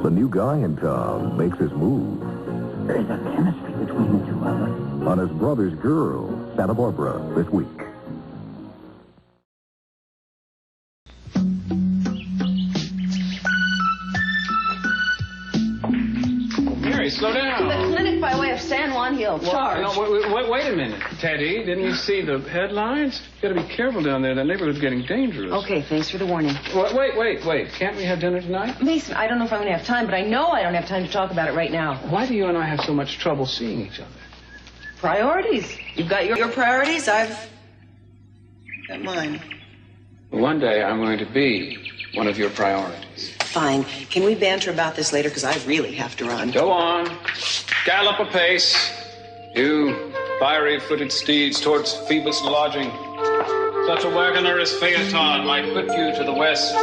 the new guy in town makes his move. There's a chemistry between the two of us. On his brother's girl, Santa Barbara, this week. Mary, slow down. The clinic by way of San Juan Hill. Charge. No, wait a minute, Teddy. Didn't you see the headlines? You gotta be careful down there. The neighborhood's getting dangerous. Okay, thanks for the warning. Wait. Can't we have dinner tonight? Mason, I don't know if I'm going to have time, but I know I don't have time to talk about it right now. Why do you and I have so much trouble seeing each other? Priorities. You've got your priorities, I've got mine. One day I'm going to be one of your priorities. Fine. Can we banter about this later? Because I really have to run. Go on. Gallop apace. You fiery-footed steeds towards Phoebus' lodging. Such a wagoner as Phaeton might whip you to the west.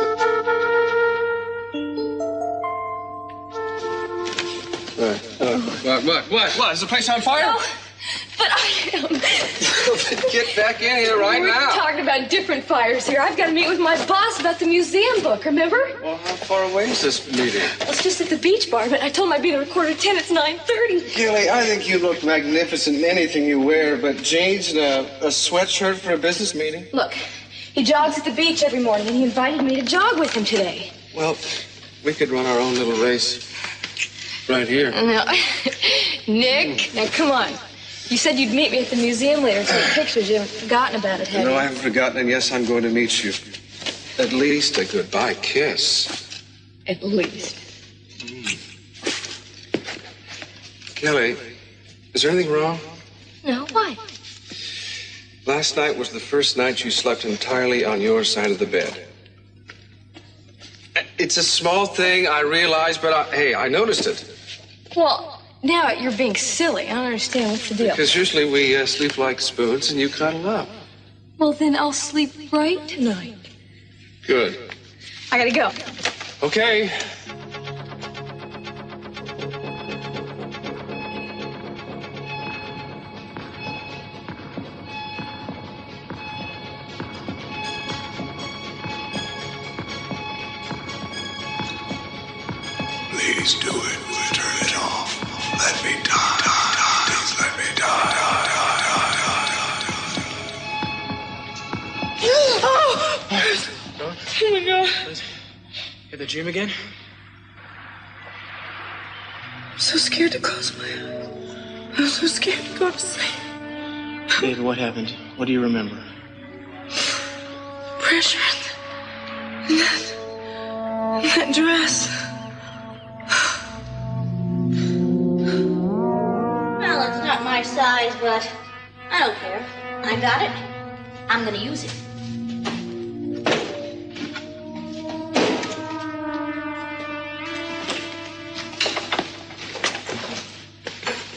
What? Is the place on fire? No, but I am. Get back in here right We're now. talking about different fires here. I've got to meet with my boss about the museum book, remember? Well, how far away is this meeting? Well, it's just at the beach bar, but I told him I'd be there at 9:45. It's 9:30. Gilly, I think you look magnificent in anything you wear, but jeans and a sweatshirt for a business meeting? Look, he jogs at the beach every morning, and he invited me to jog with him today. Well, we could run our own little race right here. No. Nick, now come on. You said you'd meet me at the museum later to take pictures. You haven't forgotten about it, have you? No, I haven't forgotten, and yes, I'm going to meet you. At least a goodbye kiss. At least. Kelly, is there anything wrong? No, why? Last night was the first night you slept entirely on your side of the bed. It's a small thing, I realize, but hey, I noticed it. Well, now you're being silly. I don't understand. What's the deal? Because usually we sleep like spoons and you cuddle up. Well, then I'll sleep right tonight. Good. I gotta go. Okay. Please do it. Turn it off. Let me die. Please let me die. Oh my God. Hit the gym again? I'm so scared to close my eyes. I'm so scared to go to sleep. David, what happened? What do you remember? Pressure in that dress. Well, it's not my size, but I don't care. I got it. I'm gonna use it.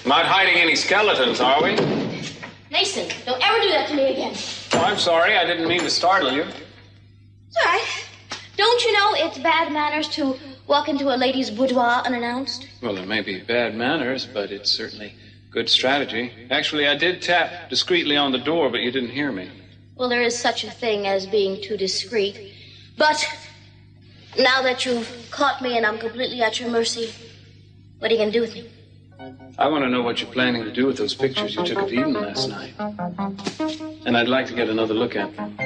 Not hiding any skeletons, are we? Mason, don't ever do that to me again. Oh, I'm sorry. I didn't mean to startle you. It's all right. Don't you know it's bad manners to walk into a lady's boudoir unannounced? Well, it may be bad manners, but it's certainly good strategy. Actually, I did tap discreetly on the door, but you didn't hear me. Well, there is such a thing as being too discreet. But now that you've caught me and I'm completely at your mercy, what are you going to do with me? I want to know what you're planning to do with those pictures you took of Eden last night. And I'd like to get another look at them.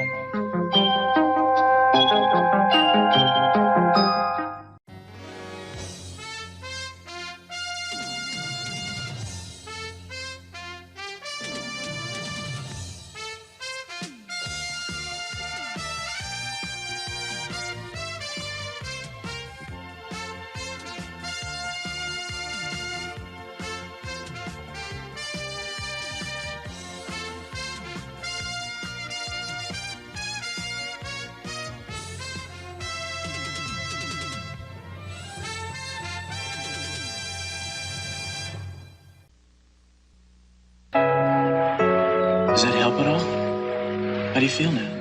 Does that help at all? How do you feel now?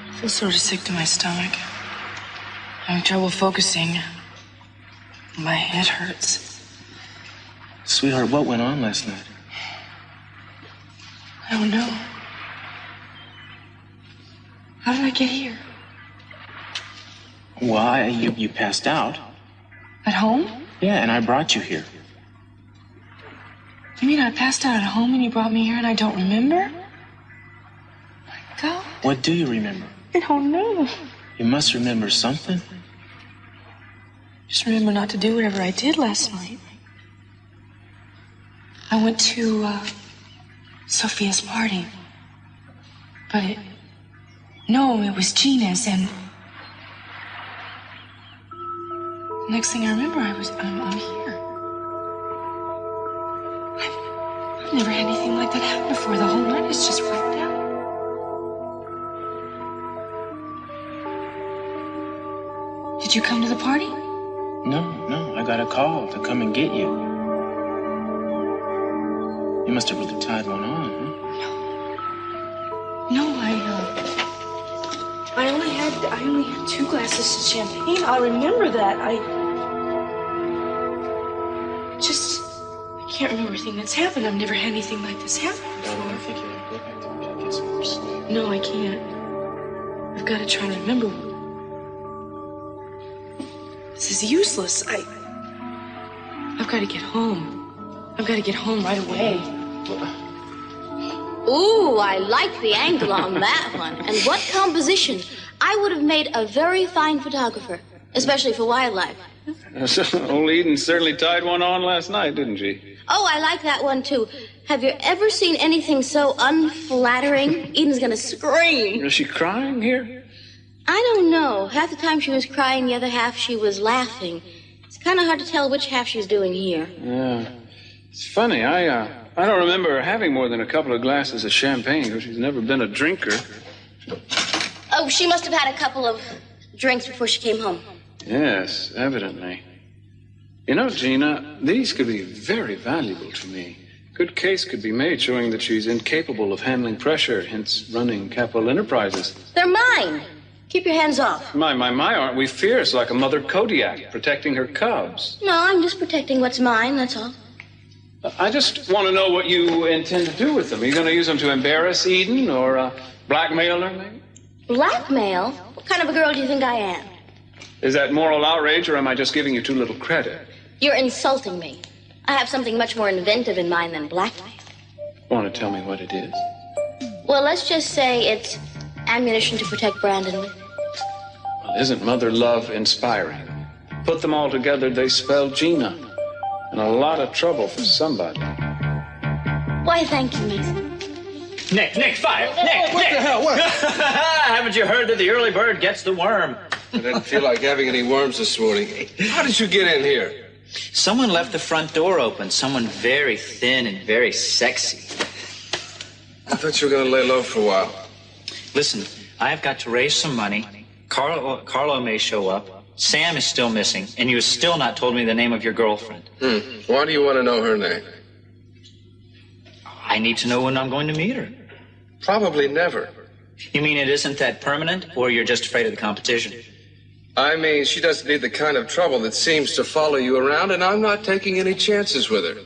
I feel sort of sick to my stomach. I'm having trouble focusing. My head hurts. Sweetheart, what went on last night? I don't know. How did I get here? Why? You passed out. At home? Yeah, and I brought you here. You mean I passed out at home and you brought me here and I don't remember? My God. What do you remember? I don't know. You must remember something. Just remember not to do whatever I did last night. I went to Sophia's party. But no, it was Gina's, and the next thing I remember, I'm here. I've never had anything like that happen before. The whole night is just wiped out. Did you come to the party? No, I got a call to come and get you. You must have really tied one on, huh? No, I only had 2 glasses of champagne. I remember that. I can't remember everything that's happened. I've never had anything like this happen before. I think you have to go back to bed, get some more sleep. No, I can't. I've got to try to remember. This is useless. I've got to get home. I've got to get home right away. Ooh, I like the angle on that one. And what composition. I would have made a very fine photographer, especially for wildlife. Old Eden certainly tied one on last night, didn't she? Oh, I like that one, too. Have you ever seen anything so unflattering? Eden's gonna scream. Is she crying here? I don't know. Half the time she was crying, the other half she was laughing. It's kind of hard to tell which half she's doing here. Yeah. It's funny, I don't remember her having more than a couple of glasses of champagne, because she's never been a drinker. Oh, she must have had a couple of drinks before she came home. Yes, evidently. You know, Gina, these could be very valuable to me. Good case could be made showing that she's incapable of handling pressure, hence running Capital Enterprises. They're mine. Keep your hands off. My, aren't we fierce like a mother Kodiak protecting her cubs? No, I'm just protecting what's mine, that's all. I just want to know what you intend to do with them. Are you going to use them to embarrass Eden or blackmail her, maybe? Blackmail? What kind of a girl do you think I am? Is that moral outrage, or am I just giving you too little credit? You're insulting me. I have something much more inventive in mind than blackmail. Want to tell me what it is? Well, let's just say it's ammunition to protect Brandon with. Well, isn't mother love inspiring? Put them all together, they spell Gina. And a lot of trouble for somebody. Why, thank you, Mason. Nick, fire! Nick, what the hell? What? Haven't you heard that the early bird gets the worm? I didn't feel like having any worms this morning. How did you get in here? Someone left the front door open. Someone very thin and very sexy. I thought you were going to lay low for a while. Listen, I've got to raise some money. Carlo may show up. Sam is still missing, and you have still not told me the name of your girlfriend. Why do you want to know her name? I need to know when I'm going to meet her. Probably never. You mean it isn't that permanent, or you're just afraid of the competition? I mean, she doesn't need the kind of trouble that seems to follow you around, and I'm not taking any chances with her.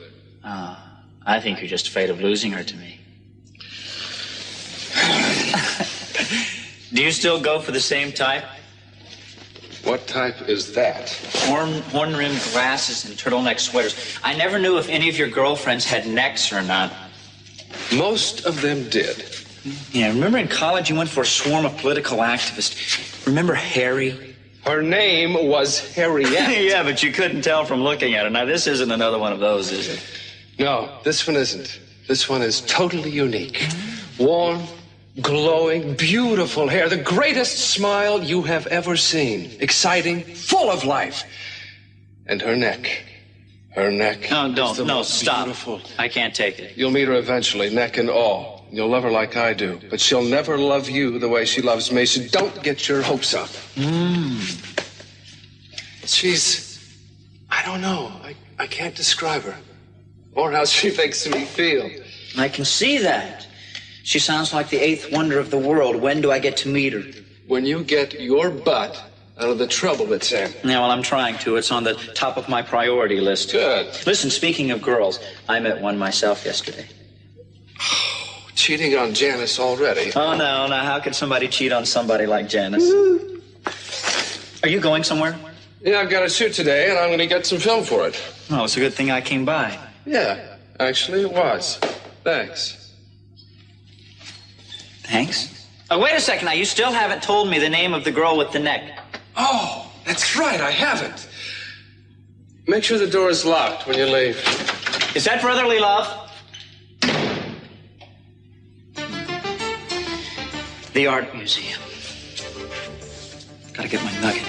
I think you're just afraid of losing her to me. Do you still go for the same type? What type is that? Horn-rimmed glasses and turtleneck sweaters. I never knew if any of your girlfriends had necks or not. Most of them did. Yeah, remember in college you went for a swarm of political activists? Remember Harry? Her name was Harriet. Yeah, but you couldn't tell from looking at her. Now, this isn't another one of those, is it? No, this one isn't. This one is totally unique. Warm, glowing, beautiful hair. The greatest smile you have ever seen. Exciting, full of life. And her neck. Her neck. No, don't. No, stop. Beautiful. I can't take it. You'll meet her eventually, neck and all. You'll love her like I do. But she'll never love you the way she loves me, so don't get your hopes up. She's... I don't know. I can't describe her. Or how she makes me feel. I can see that. She sounds like the eighth wonder of the world. When do I get to meet her? When you get your butt out of the trouble it's in. Yeah, well, I'm trying to. It's on the top of my priority list. Good. Listen, speaking of girls, I met one myself yesterday. Cheating on Janice already. Oh, no. How could somebody cheat on somebody like Janice? Are you going somewhere? Yeah, I've got a shoot today, and I'm going to get some film for it. Oh, it's a good thing I came by. Yeah, actually it was. Thanks. Thanks? Oh, wait a second now. You still haven't told me the name of the girl with the neck. Oh, that's right, I haven't. Make sure the door is locked when you leave. Is that brotherly love? The Art Museum. Gotta get my nugget.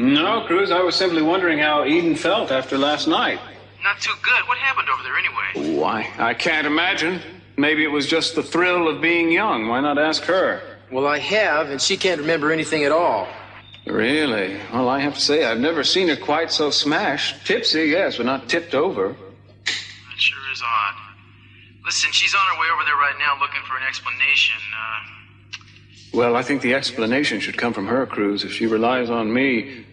No, Cruz, I was simply wondering how Eden felt after last night. Not too good. What happened over there anyway? Why, I can't imagine. Maybe it was just the thrill of being young. Why not ask her? Well, I have, and she can't remember anything at all. Really? Well, I have to say, I've never seen her quite so smashed. Tipsy, yes, but not tipped over. That sure is odd. Listen, she's on her way over there right now looking for an explanation. Well, I think the explanation should come from her, Cruz. If she relies on me,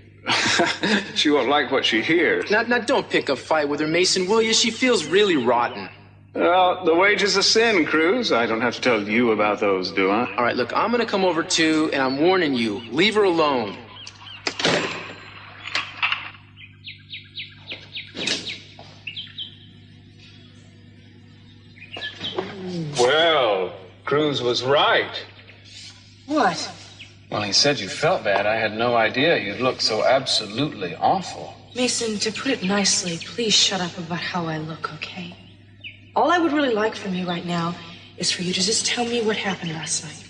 she won't like what she hears. Now, don't pick a fight with her, Mason, will you? She feels really rotten. Well, the wages of sin, Cruz. I don't have to tell you about those, do I? All right, look, I'm going to come over too, and I'm warning you. Leave her alone. Well, Cruz was right. What? Well, he said you felt bad. I had no idea you'd look so absolutely awful. Mason, to put it nicely, please shut up about how I look, okay? All I would really like from you right now is for you to just tell me what happened last night.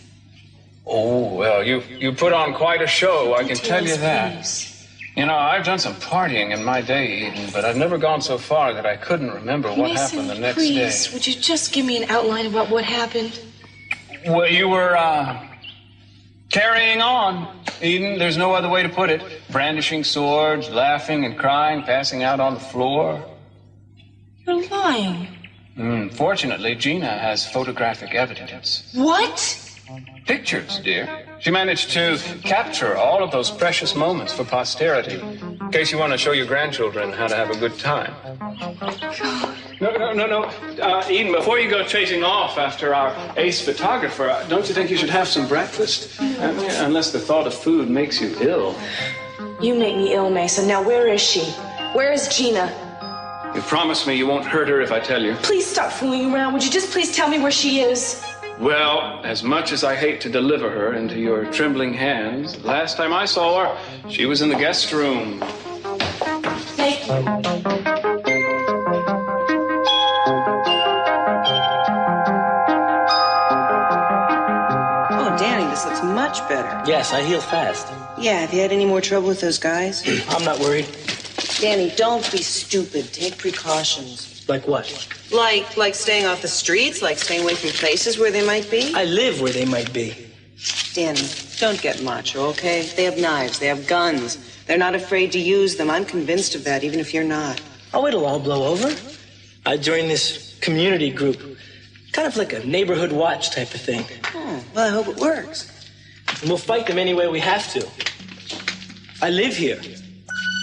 Oh, well, you put on quite a show, I can tell you that. Please. You know, I've done some partying in my day, Eden, but I've never gone so far that I couldn't remember what happened the next please, day. Would you just give me an outline about what happened? Well, you were, carrying on, Eden. There's no other way to put it. Brandishing swords, laughing and crying, passing out on the floor. You're lying. Fortunately, Gina has photographic evidence. What? Pictures, dear. She managed to capture all of those precious moments for posterity, in case you want to show your grandchildren how to have a good time. God. No. Eden, before you go chasing off after our ace photographer, don't you think you should have some breakfast? Unless the thought of food makes you ill. You make me ill, Mason. Now, where is she? Where is Gina? You promise me you won't hurt her if I tell you. Please stop fooling around. Would you just please tell me where she is? Well, as much as I hate to deliver her into your trembling hands, last time I saw her, she was in the guest room. Thank you. Much better. Yes, I heal fast. Yeah, have you had any more trouble with those guys? I'm not worried. Danny, don't be stupid. Take precautions. Like what? Like staying off the streets, like staying away from places where they might be. I live where they might be. Danny, don't get macho, okay? They have knives, they have guns. They're not afraid to use them. I'm convinced of that, even if you're not. Oh, it'll all blow over. I joined this community group. Kind of like a neighborhood watch type of thing. Oh, well, I hope it works. And we'll fight them any way we have to. I live here,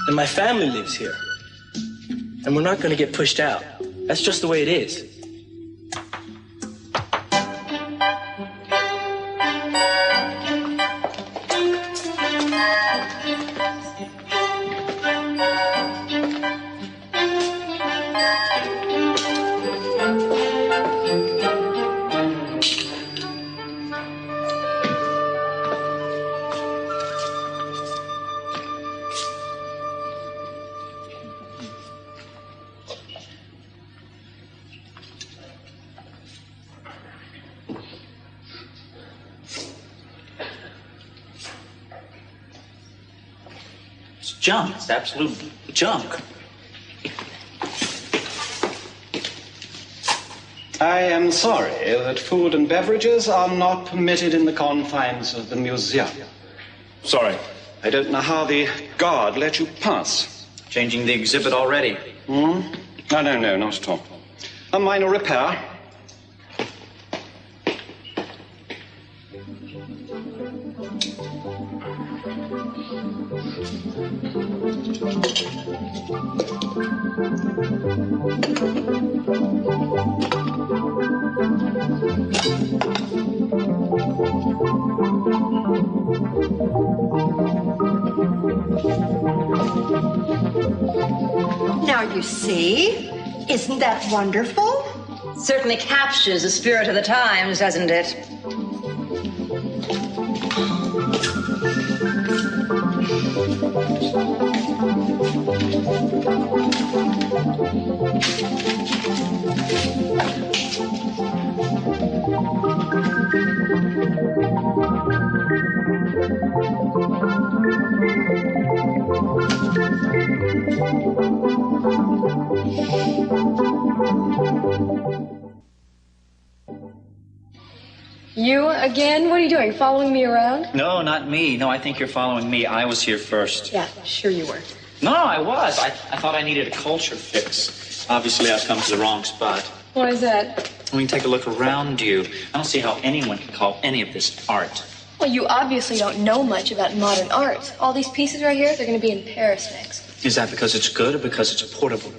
and my family lives here. And we're not going to get pushed out. That's just the way it is. Junk. It's absolute junk. I am sorry that food and beverages are not permitted in the confines of the museum. Sorry. I don't know how the guard let you pass. Changing the exhibit already. No, not at all. A minor repair. Now you see, isn't that wonderful? Certainly captures the spirit of the times, doesn't it? You again? What are you doing? Following me around? No, not me. No, I think you're following me. I was here first. Yeah, sure you were. No, I was. I thought I needed a culture fix. Obviously, I've come to the wrong spot. Why is that? I mean, take a look around you. I don't see how anyone can call any of this art. Well, you obviously don't know much about modern art. All these pieces right here, they're going to be in Paris next. Is that because it's good or because it's portable?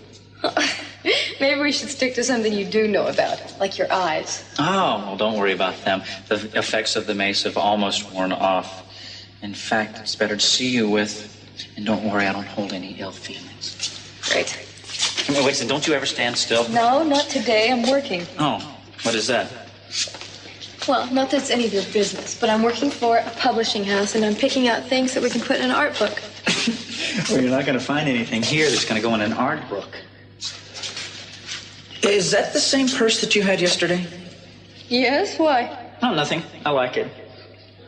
Maybe we should stick to something you do know about, like your eyes. Oh, well, don't worry about them. The effects of the mace have almost worn off. In fact, it's better to see you with. And don't worry, I don't hold any ill feelings. Great. Wait a second, don't you ever stand still? No, not today. I'm working. Oh, what is that? Well, not that it's any of your business, but I'm working for a publishing house, and I'm picking out things that we can put in an art book. Well, you're not going to find anything here that's going to go in an art book. Is that the same purse that you had yesterday? Yes, why? Oh, nothing. I like it.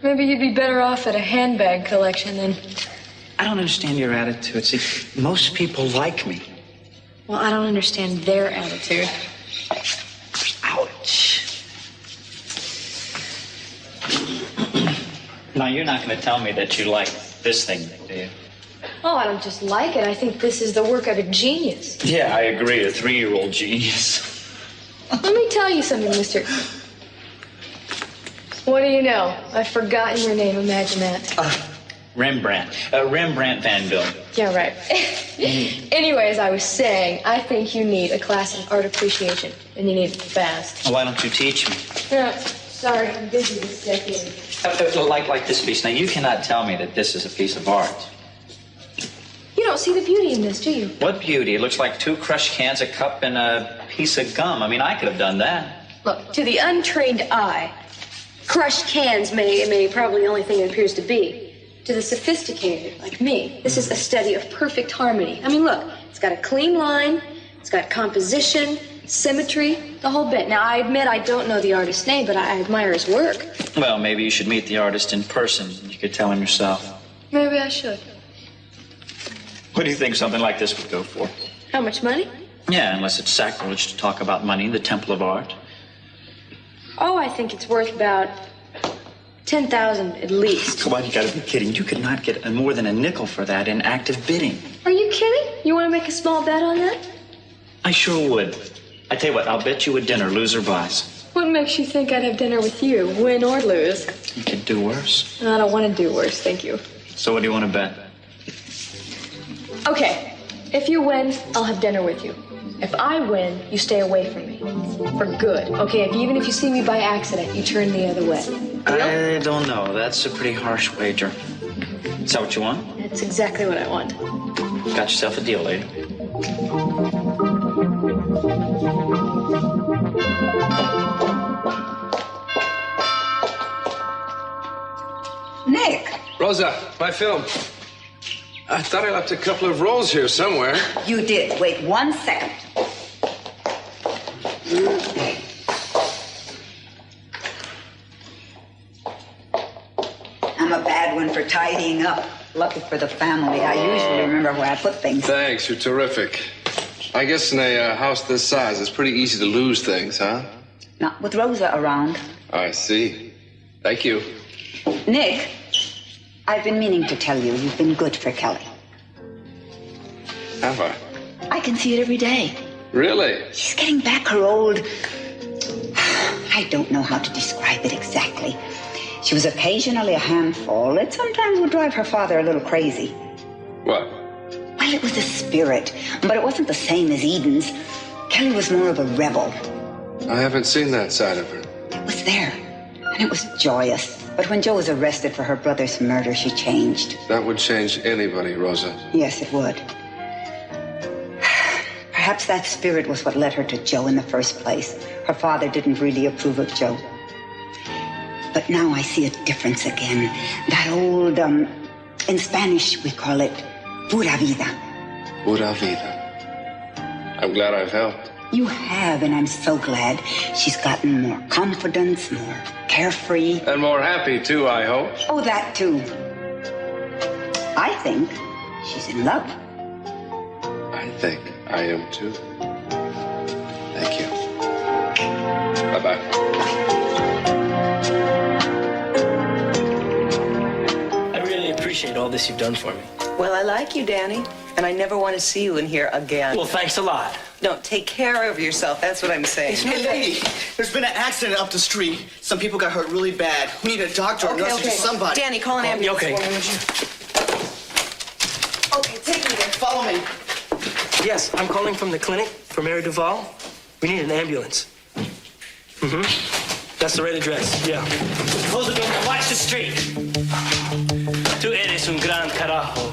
Maybe you'd be better off at a handbag collection then. I don't understand your attitude. See, most people like me. Well, I don't understand their attitude. Ouch. Now, you're not going to tell me that you like this thing, do you? Oh, I don't just like it. I think this is the work of a genius. Yeah, I agree. A 3-year-old genius. Let me tell you something, mister. What do you know? I've forgotten your name. Imagine that. Rembrandt. Rembrandt Van Gogh. Yeah, right. Anyways, I was saying, I think you need a class in art appreciation, and you need it fast. Why don't you teach me? Yeah, sorry, I'm busy this decade. Like this piece. Now, you cannot tell me that this is a piece of art. You don't see the beauty in this, do you? What beauty? It looks like 2 crushed cans, a cup, and a piece of gum. I mean, I could have done that. Look, to the untrained eye, crushed cans may probably the only thing it appears to be. To the sophisticated, like me, this is a study of perfect harmony. I mean, look, it's got a clean line, it's got composition, symmetry, the whole bit. Now, I admit I don't know the artist's name, but I admire his work. Well, maybe you should meet the artist in person. You could tell him yourself. Maybe I should. What do you think something like this would go for? How much money? Yeah, unless it's sacrilege to talk about money in the Temple of Art. Oh, I think it's worth about 10,000 at least. Come on, you gotta be kidding. You could not get more than a nickel for that in active bidding. Are you kidding? You want to make a small bet on that? I sure would. I tell you what, I'll bet you a dinner, loser buys. What makes you think I'd have dinner with you, win or lose? You could do worse. I don't want to do worse, thank you. So what do you want to bet? Okay, if you win, I'll have dinner with you. If I win, you stay away from me. For good. Okay, even if you see me by accident, you turn the other way. Deal? I don't know. That's a pretty harsh wager. Is that what you want? That's exactly what I want. Got yourself a deal, lady. Nick. Rosa, my film. I thought I left a couple of rolls here somewhere. You did. Wait 1 second. I'm a bad one for tidying up. Lucky for the family, I usually remember where I put things. Thanks, you're terrific. I guess in a house this size, it's pretty easy to lose things, huh? Not with Rosa around. I see. Thank you. Nick, I've been meaning to tell you, you've been good for Kelly. Have I? I can see it every day. Really? She's getting back her old... I don't know how to describe it exactly. She was occasionally a handful. It sometimes would drive her father a little crazy. What? Well, it was a spirit, but it wasn't the same as Eden's. Kelly was more of a rebel. I haven't seen that side of her. It was there, and it was joyous. But when Joe was arrested for her brother's murder, she changed. That would change anybody, Rosa. Yes, it would. Perhaps that spirit was what led her to Joe in the first place. Her father didn't really approve of Joe. But now I see a difference again. That old, in Spanish we call it pura vida. Pura vida. I'm glad I've helped. You have, and I'm so glad. She's gotten more confidence, more carefree. And more happy, too, I hope. Oh, that, too. I think she's in love. I think I am, too. Thank you. Bye-bye. I really appreciate all this you've done for me. Well, I like you, Danny, and I never want to see you in here again. Well, thanks a lot. No, take care of yourself. That's what I'm saying. Hey, lady, there's been an accident up the street. Some people got hurt really bad. We need a doctor or nurse or somebody. Danny, call an ambulance. Okay. Okay, take me there. Follow me. Yes, I'm calling from the clinic for Mary Duval. We need an ambulance. Mm-hmm. That's the right address, yeah. Close the door and watch the street. Tú eres un gran carajo.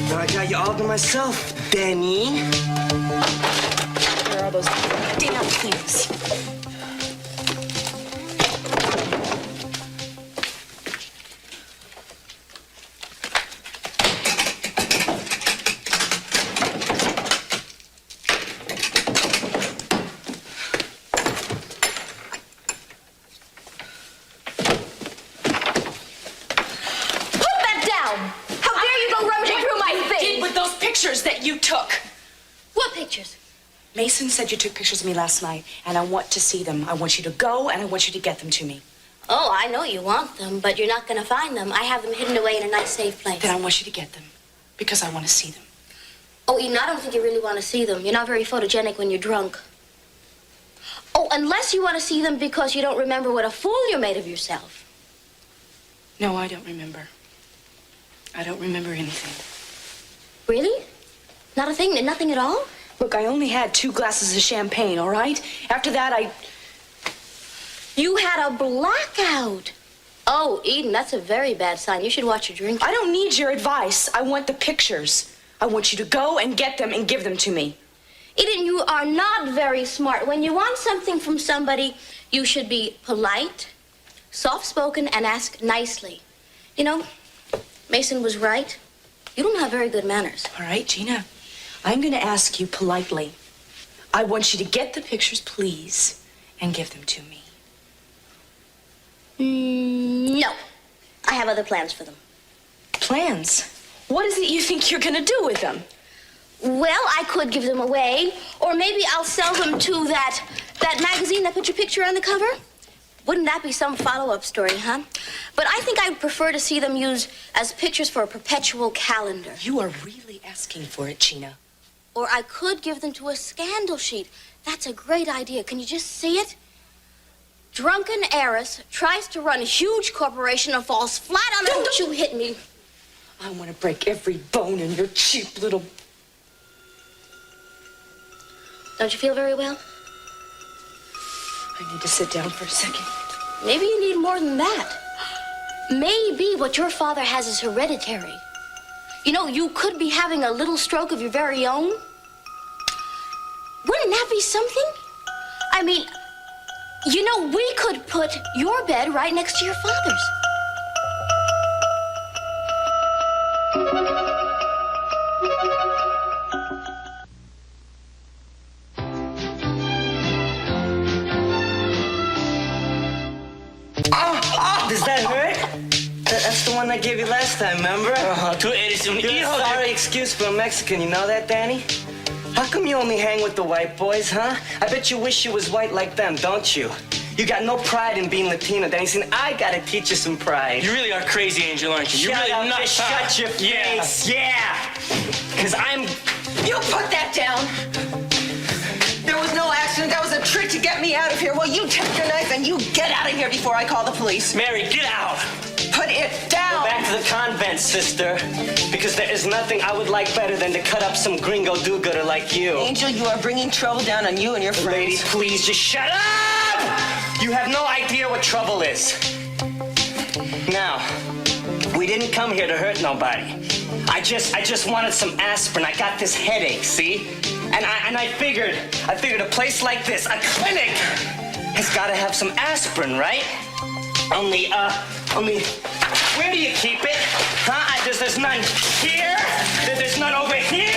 Now I got you all to myself, Danny. Where are those damn things? That you took. What pictures? Mason said you took pictures of me last night, and I want to see them. I want you to go, and I want you to get them to me. Oh, I know you want them, but you're not going to find them. I have them hidden away in a nice, safe place. Then I want you to get them, because I want to see them. Oh, Eden, I don't think you really want to see them. You're not very photogenic when you're drunk. Oh, unless you want to see them because you don't remember what a fool you made of yourself. No, I don't remember. I don't remember anything. Really? Not a thing? Nothing at all? Look, I only had 2 glasses of champagne, all right? After that, You had a blackout. Oh, Eden, that's a very bad sign. You should watch your drinking. I don't need your advice. I want the pictures. I want you to go and get them and give them to me. Eden, you are not very smart. When you want something from somebody, you should be polite, soft-spoken, and ask nicely. You know, Mason was right. You don't have very good manners. All right, Gina. I'm going to ask you politely. I want you to get the pictures, please, and give them to me. No. I have other plans for them. Plans? What is it you think you're going to do with them? Well, I could give them away, or maybe I'll sell them to that magazine that put your picture on the cover. Wouldn't that be some follow-up story, huh? But I think I'd prefer to see them used as pictures for a perpetual calendar. You are really asking for it, Gina. Or I could give them to a scandal sheet. That's a great idea. Can you just see it? Drunken heiress tries to run a huge corporation and falls flat on it. Don't you hit me. I want to break every bone in your cheap little... Don't you feel very well? I need to sit down for a second. Maybe you need more than that. Maybe what your father has is hereditary. You know, you could be having a little stroke of your very own. Wouldn't that be something? I mean, you know, we could put your bed right next to your father's. Does that hurt? That's the one I gave you last time, remember? Tú eres un You're hijo a de... sorry excuse for a Mexican, you know that, Danny? How come you only hang with the white boys, huh? I bet you wish you was white like them, don't you? You got no pride in being Latina, Danny. See, I gotta teach you some pride. You really are crazy, Angel, aren't you? You're Shut really up, nuts. shut your face. Yeah. Because I'm... You put that down. There was no accident. That was a trick to get me out of here. Well, you take your knife and you get out of here before I call the police. Mary, get out. Put it down. Go back to the convent, sister. Because there is nothing I would like better than to cut up some gringo do-gooder like you. Angel, you are bringing trouble down on you and your friends. Lady, please, just shut up! You have no idea what trouble is. Now, we didn't come here to hurt nobody. I just wanted some aspirin. I got this headache, see? And I figured a place like this, a clinic, has got to have some aspirin, right? Only, where do you keep it? Huh? There's none here. There's none over here.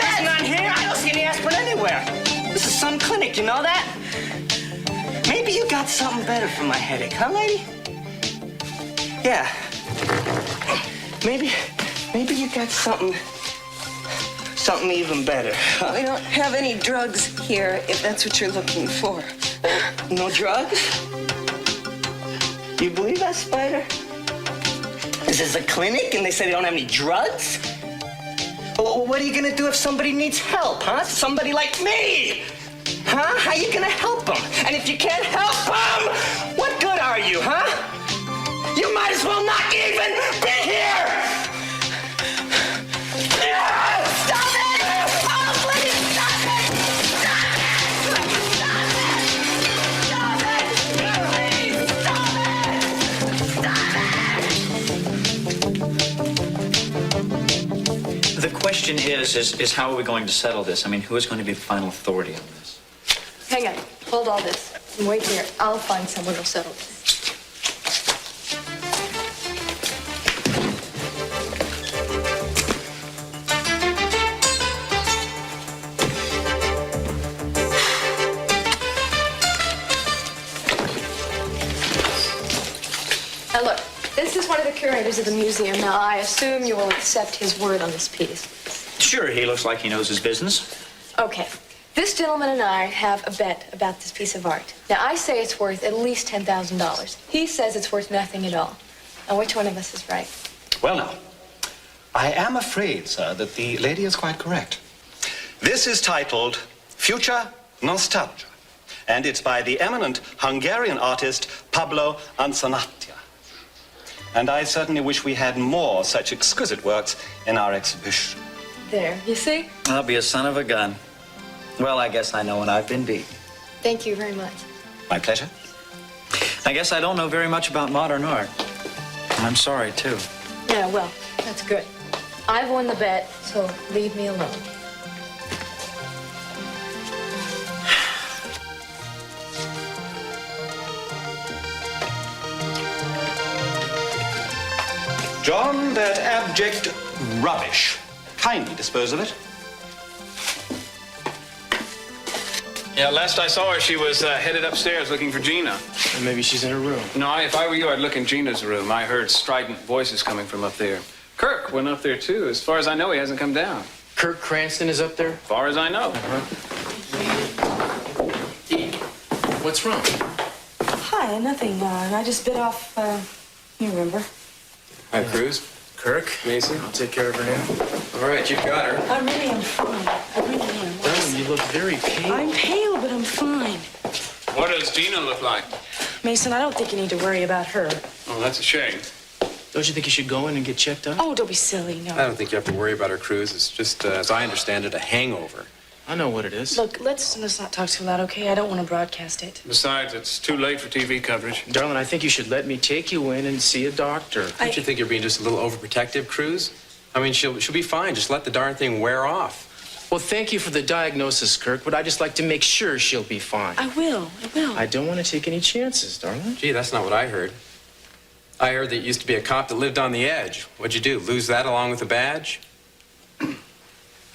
There's none here. I don't see any aspirin anywhere. This is some clinic, you know that? Maybe you got something better for my headache, huh, lady? Yeah. Maybe you got something even better. Huh? We don't have any drugs here, if that's what you're looking for. No drugs? You believe that, Spider? This is a clinic and they say they don't have any drugs? Well, what are you gonna do if somebody needs help, huh? Somebody like me! Huh? How you gonna help them? And if you can't help them, what good are you, huh? You might as well not even be here! Stop it! Oh, please, stop it! Stop it! Stop it! The question is how are we going to settle this? I mean, who is going to be the final authority on this? Hang on. Hold all this. And wait here. I'll find someone who'll settle this. Now look, this is one of the curators of the museum. Now, I assume you will accept his word on this piece. Sure, he looks like he knows his business. Okay. This gentleman and I have a bet about this piece of art. Now, I say it's worth at least $10,000. He says it's worth nothing at all. Now, which one of us is right? Well, now, I am afraid, sir, that the lady is quite correct. This is titled Future Nostalgia, and it's by the eminent Hungarian artist Pablo Ansanatia. And I certainly wish we had more such exquisite works in our exhibition. There, you see? I'll be a son of a gun. Well, I guess I know when I've been beat. Thank you very much. My pleasure. I guess I don't know very much about modern art. I'm sorry, too. Yeah, well, that's good. I've won the bet, so leave me alone. John, that abject rubbish. Kindly dispose of it. Yeah, last I saw her, she was headed upstairs looking for Gina. Or maybe she's in her room. No, if I were you, I'd look in Gina's room. I heard strident voices coming from up there. Kirk went up there, too. As far as I know, he hasn't come down. Kirk Cranston is up there? As far as I know. What's wrong? Hi, nothing. I just bit off, you remember. Hi, Cruz. Kirk. Mason. I'll take care of her now. All right, you've got her. I really am fine. I really am. Darling, you look very pale. I'm pale, but I'm fine. What does Gina look like? Mason, I don't think you need to worry about her. Oh, that's a shame. Don't you think you should go in and get checked out? Oh, don't be silly, no. I don't think you have to worry about her, Cruz. It's just, as I understand it, a hangover. I know what it is. Look, let's not talk too loud, okay? I don't want to broadcast it. Besides, it's too late for TV coverage. Darling, I think you should let me take you in and see a doctor. Don't you think you're being just a little overprotective, Cruz? I mean, she'll be fine. Just let the darn thing wear off. Well, thank you for the diagnosis, Kirk, but I just like to make sure she'll be fine. I will. I don't want to take any chances, darling. Gee, that's not what I heard. I heard that you used to be a cop that lived on the edge. What'd you do, lose that along with the badge?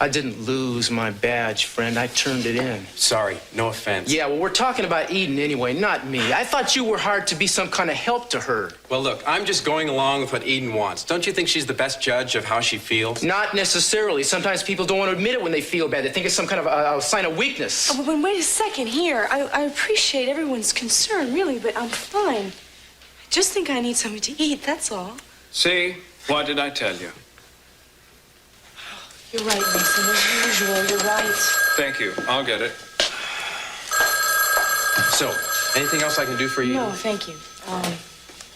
I didn't lose my badge, friend. I turned it in. Sorry, no offense. Yeah, well, we're talking about Eden anyway, not me. I thought you were hired to be some kind of help to her. Well, look, I'm just going along with what Eden wants. Don't you think she's the best judge of how she feels? Not necessarily. Sometimes people don't want to admit it when they feel bad. They think it's some kind of a sign of weakness. Oh, but wait a second here. I appreciate everyone's concern, really, but I'm fine. I just think I need something to eat, that's all. See? What did I tell you? You're right, Mason. As usual, you're right. Thank you. I'll get it. So, anything else I can do for you? No, thank you.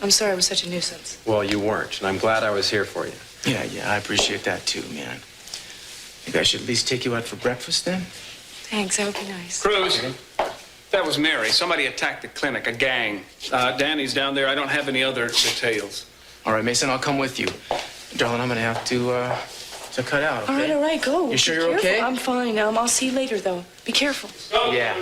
I'm sorry I was such a nuisance. Well, you weren't, and I'm glad I was here for you. Yeah, I appreciate that too, man. Maybe I should at least take you out for breakfast then? Thanks, that would be nice. Cruz, that was Mary. Somebody attacked the clinic, a gang. Danny's down there. I don't have any other details. All right, Mason, I'll come with you. Darling, I'm gonna have to cut out, okay? All right, go. You sure Be you're careful. okay? I'm fine. I'll see you later, though. Be careful. Yeah.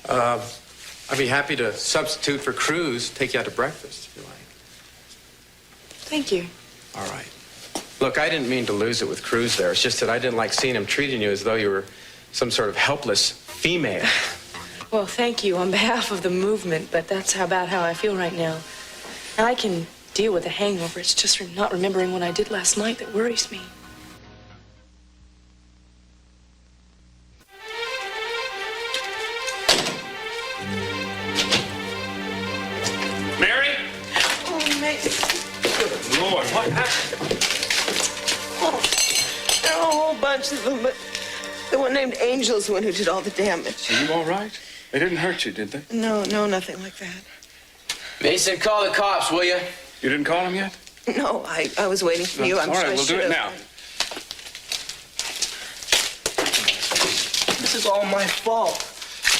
I'd be happy to substitute for Cruz, take you out to breakfast if you like. Thank you. All right. Look, I didn't mean to lose it with Cruz there. It's just that I didn't like seeing him treating you as though you were some sort of helpless female. Well, thank you on behalf of the movement, but that's about how I feel right now. And I can deal with a hangover. It's just not remembering what I did last night that worries me. Mary? Oh, Mason. Good Lord, what happened? Oh, there are a whole bunch of them, but the one named Angel's the one who did all the damage. Are you all right? They didn't hurt you, did they? No, nothing like that. Mason, call the cops, will you? You didn't call them yet? No, I was waiting for you. I'm all sure right, I we'll do it should've. now. This is all my fault.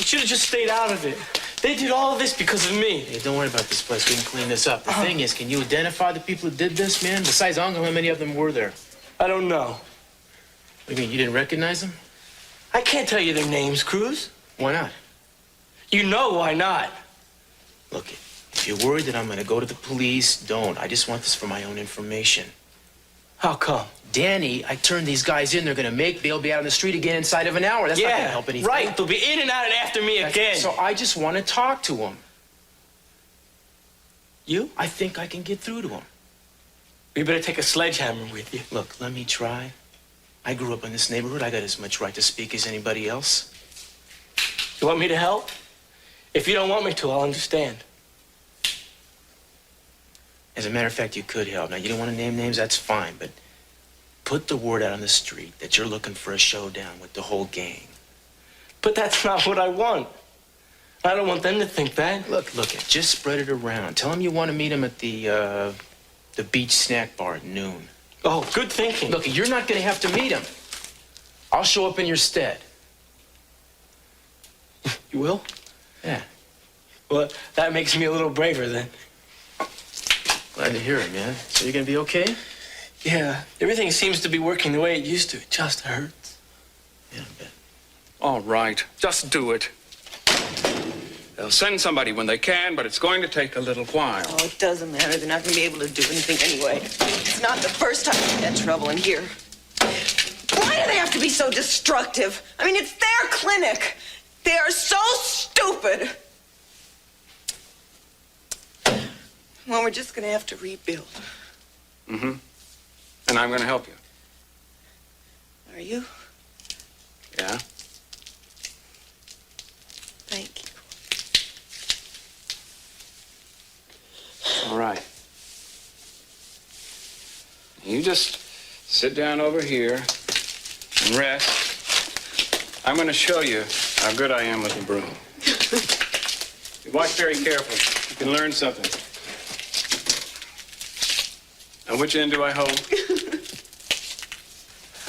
You should have just stayed out of it. They did all of this because of me. Hey, don't worry about this place. We can clean this up. The thing is, can you identify the people who did this, man? Besides, I don't know how many of them were there. I don't know. What do you mean, you didn't recognize them? I can't tell you their names, Cruz. Why not? You know why not. Look, if you're worried that I'm going to go to the police, don't. I just want this for my own information. How come? Danny, I turned these guys in. They're going to make bail, be out on the street again inside of an hour. That's not going to help anything. Right. They'll be in and out and after me again. So I just want to talk to them. You? I think I can get through to them. You better take a sledgehammer with you. Look, let me try. I grew up in this neighborhood. I got as much right to speak as anybody else. You want me to help? If you don't want me to, I'll understand. As a matter of fact, you could help. Now, you don't want to name names, that's fine, but put the word out on the street that you're looking for a showdown with the whole gang. But that's not what I want. I don't want them to think that. Look, just spread it around. Tell them you want to meet them at the beach snack bar at noon. Oh, good thinking. Look, you're not going to have to meet them. I'll show up in your stead. You will? Yeah. Well, that makes me a little braver then. Glad to hear it, man. So you're going to be okay? Yeah, everything seems to be working the way it used to. It just hurts. Yeah, I bet. All right, just do it. They'll send somebody when they can, but it's going to take a little while. Oh, it doesn't matter. They're not going to be able to do anything anyway. It's not the first time we've had trouble in here. Why do they have to be so destructive? I mean, it's their clinic. They are so stupid. Well, we're just going to have to rebuild. Mm-hmm. And I'm going to help you. Are you? Yeah? Thank you. All right. You just sit down over here and rest. I'm going to show you how good I am with the broom. Watch very carefully. You can learn something. Now, which end do I hold?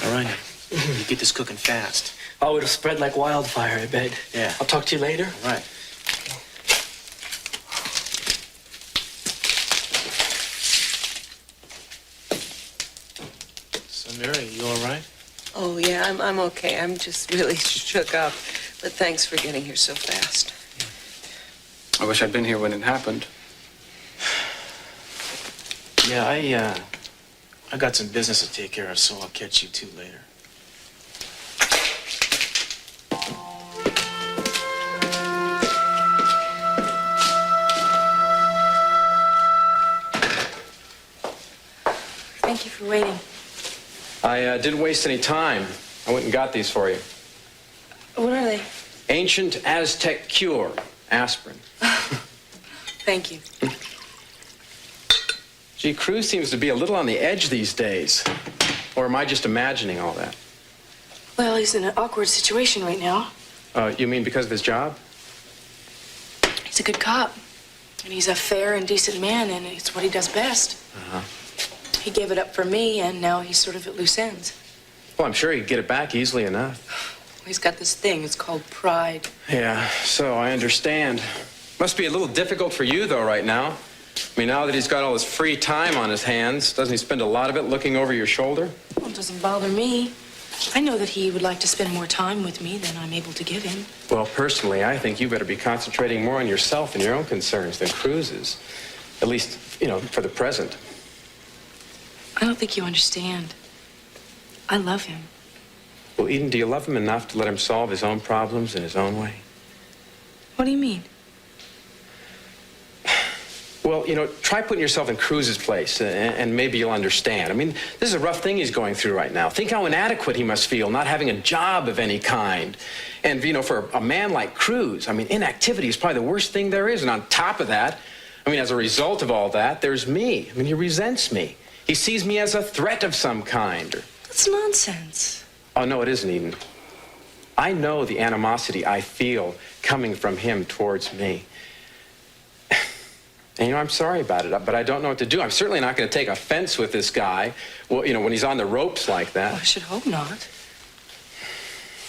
All right. You get this cooking fast. Oh, it'll spread like wildfire, I bet. Yeah. I'll talk to you later. All right. So, Mary, you all right? Oh, yeah, I'm okay. I'm just really shook up. But thanks for getting here so fast. I wish I'd been here when it happened. Yeah, I got some business to take care of, so I'll catch you two later. Thank you for waiting. I didn't waste any time. I went and got these for you. What are they? Ancient Aztec Cure, aspirin. Thank you. Gee, Cruz seems to be a little on the edge these days. Or am I just imagining all that? Well, he's in an awkward situation right now. You mean because of his job? He's a good cop. And he's a fair and decent man, and it's what he does best. Uh-huh. He gave it up for me, and now he's sort of at loose ends. Well, I'm sure he'd get it back easily enough. He's got this thing. It's called pride. Yeah, so I understand. Must be a little difficult for you, though, right now. I mean, now that he's got all his free time on his hands, doesn't he spend a lot of it looking over your shoulder? Well, it doesn't bother me. I know that he would like to spend more time with me than I'm able to give him. Well, personally, I think you better be concentrating more on yourself and your own concerns than Cruz's. At least, for the present. I don't think you understand. I love him. Well, Eden, do you love him enough to let him solve his own problems in his own way? What do you mean? Well, try putting yourself in Cruz's place, and maybe you'll understand. I mean, this is a rough thing he's going through right now. Think how inadequate he must feel, not having a job of any kind. And, for a man like Cruz, I mean, inactivity is probably the worst thing there is. And on top of that, as a result of all that, there's me. He resents me. He sees me as a threat of some kind. That's nonsense. Oh, no, it isn't, Eden. I know the animosity I feel coming from him towards me. And, I'm sorry about it, but I don't know what to do. I'm certainly not going to take offense with this guy, when he's on the ropes like that. Well, I should hope not.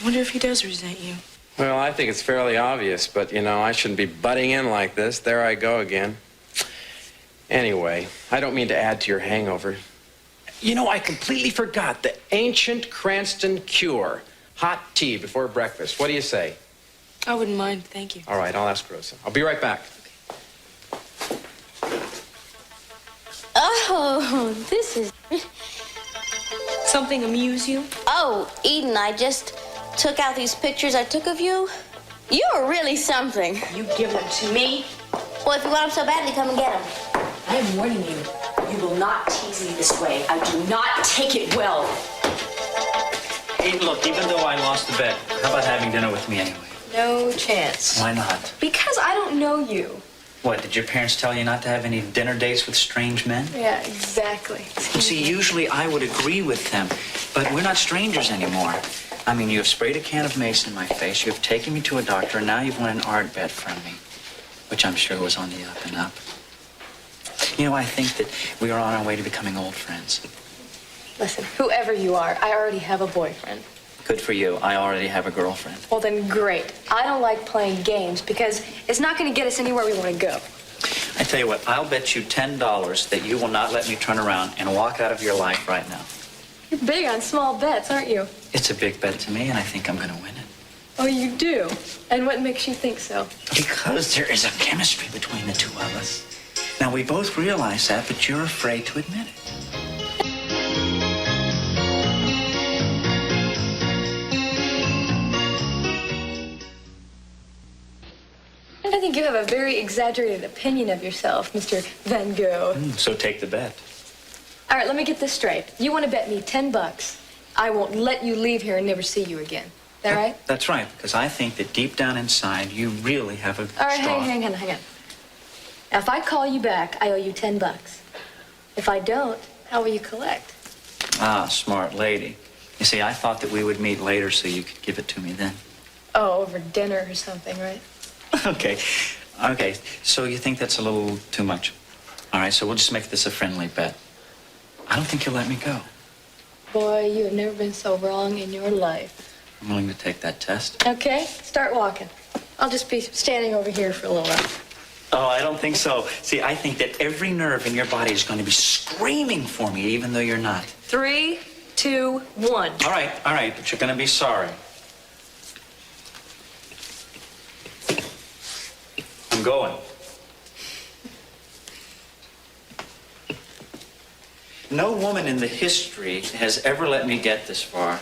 I wonder if he does resent you. Well, I think it's fairly obvious, but, I shouldn't be butting in like this. There I go again. Anyway, I don't mean to add to your hangover. I completely forgot the ancient Cranston Cure. Hot tea before breakfast. What do you say? I wouldn't mind, thank you. All right, I'll ask Rosa. I'll be right back. Oh, this is... Something amuse you? Oh, Eden, I just took out these pictures I took of you. You're really something. You give them to me? Well, if you want them so badly, come and get them. I am warning you. You will not tease me this way. I do not take it well. Hey, look, even though I lost the bet, how about having dinner with me anyway? No chance. Why not? Because I don't know you. What, did your parents tell you not to have any dinner dates with strange men? Yeah, exactly. Well, see, usually I would agree with them, but we're not strangers anymore. You have sprayed a can of mace in my face, you have taken me to a doctor, and now you've won an art bet from me, which I'm sure was on the up and up. I think that we are on our way to becoming old friends. Listen, whoever you are, I already have a boyfriend. Good for you. I already have a girlfriend. Well, then great. I don't like playing games because it's not going to get us anywhere we want to go. I tell you what, I'll bet you $10 that you will not let me turn around and walk out of your life right now. You're big on small bets, aren't you? It's a big bet to me, and I think I'm going to win it. Oh, you do? And what makes you think so? Because there is a chemistry between the two of us. Now, we both realize that, but you're afraid to admit it. I think you have a very exaggerated opinion of yourself, Mr. Van Gogh. So take the bet. All right, let me get this straight. You want to bet me $10. I won't let you leave here and never see you again. Is that right? That's right, because I think that deep down inside, you really have a All right, strong... hang on. Now, if I call you back, I owe you $10. If I don't, how will you collect? Ah, smart lady. You see, I thought that we would meet later so you could give it to me then. Oh, over dinner or something, right? Okay. So you think that's a little too much? All right, so we'll just make this a friendly bet. I don't think you'll let me go. Boy, you have never been so wrong in your life. I'm willing to take that test. Okay, start walking. I'll just be standing over here for a little while. Oh, I don't think so. See, I think that every nerve in your body is going to be screaming for me, even though you're not. 3, 2, 1. All right, but you're going to be sorry. I'm going. No woman in the history has ever let me get this far.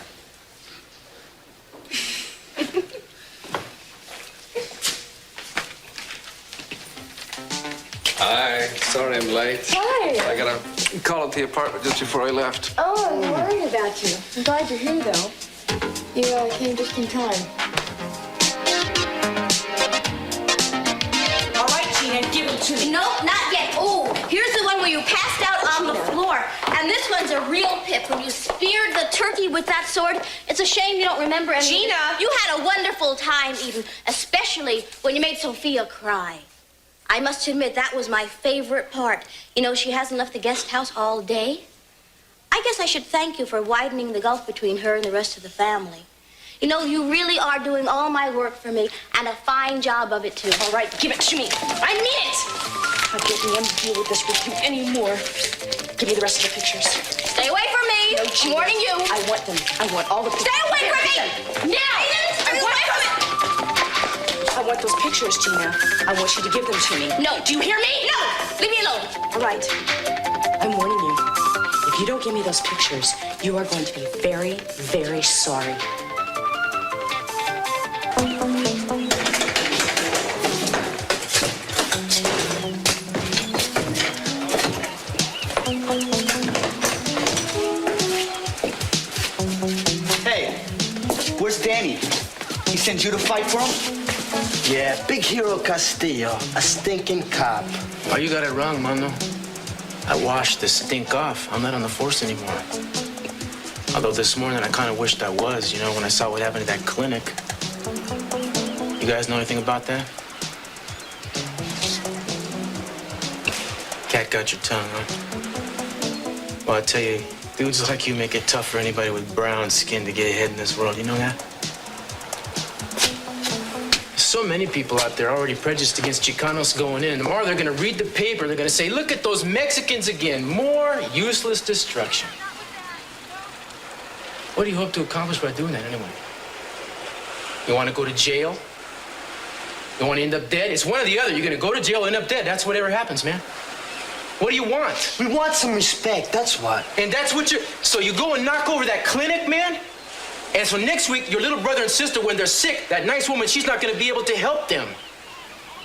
Hi, sorry I'm late. Hi. I got a call at the apartment just before I left. Oh, I'm worried about you. I'm glad you're here, though. You came just in time. All right, Gina, give it to me. No, not yet. Oh, here's the one where you passed out on the floor. And this one's a real pip. When you speared the turkey with that sword, it's a shame you don't remember anything. Gina! You had a wonderful time, Eden, especially when you made Sophia cry. I must admit, that was my favorite part. You know, she hasn't left the guest house all day. I guess I should thank you for widening the gulf between her and the rest of the family. You know, you really are doing all my work for me, and a fine job of it, too. All right, give it to me. I mean it. I'm not getting to deal with this with you anymore. Give me the rest of the pictures. Stay away from me. No, I'm Gina. warning you. I want them. I want all the pictures. Stay away from me! Now! Stay away from it! I want those pictures, Gina. I want you to give them to me. No. Do you hear me? No! Leave me alone. All right. I'm warning you. If you don't give me those pictures, you are going to be very, very sorry. Hey, where's Danny? He sent you to fight for him? Yeah, Big Hero Castillo, a stinking cop. Oh, you got it wrong, Mano. I washed the stink off. I'm not on the force anymore. Although this morning I kind of wished I was, you know, when I saw what happened at that clinic. You guys know anything about that? Cat got your tongue, huh? Well, I tell you, dudes like you make it tough for anybody with brown skin to get ahead in this world. You know that? So many people out there already prejudiced against Chicanos going in. Tomorrow they're going to read the paper. They're going to say, look at those Mexicans again. More useless destruction. What do you hope to accomplish by doing that anyway? You want to go to jail? You want to end up dead? It's one or the other. You're going to go to jail, end up dead. That's whatever happens, man. What do you want? We want some respect, that's what. And that's what you're... So you go and knock over that clinic, man? And so next week, your little brother and sister, when they're sick, that nice woman, she's not going to be able to help them.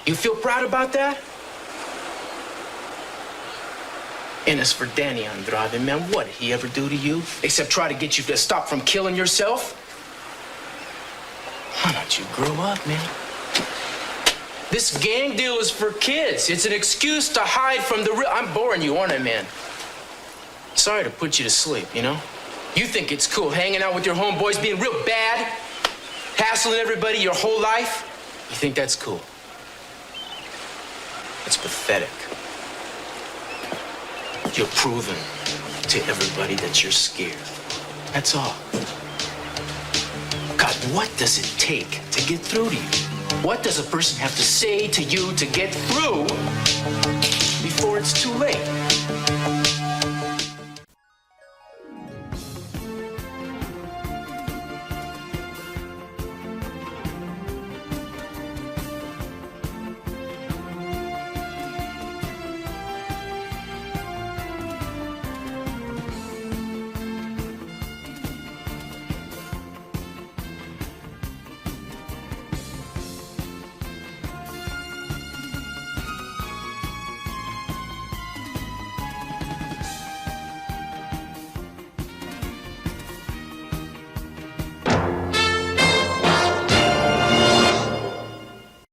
You feel proud about that? And as for Danny Andrade, man, what did he ever do to you? Except try to get you to stop from killing yourself? Why don't you grow up, man? This gang deal is for kids. It's an excuse to hide from the real... I'm boring you, aren't I, man? Sorry to put you to sleep, you know? You think it's cool hanging out with your homeboys, being real bad, hassling everybody your whole life? You think that's cool? It's pathetic. You're proving to everybody that you're scared. That's all. God, what does it take to get through to you? What does a person have to say to you to get through before it's too late?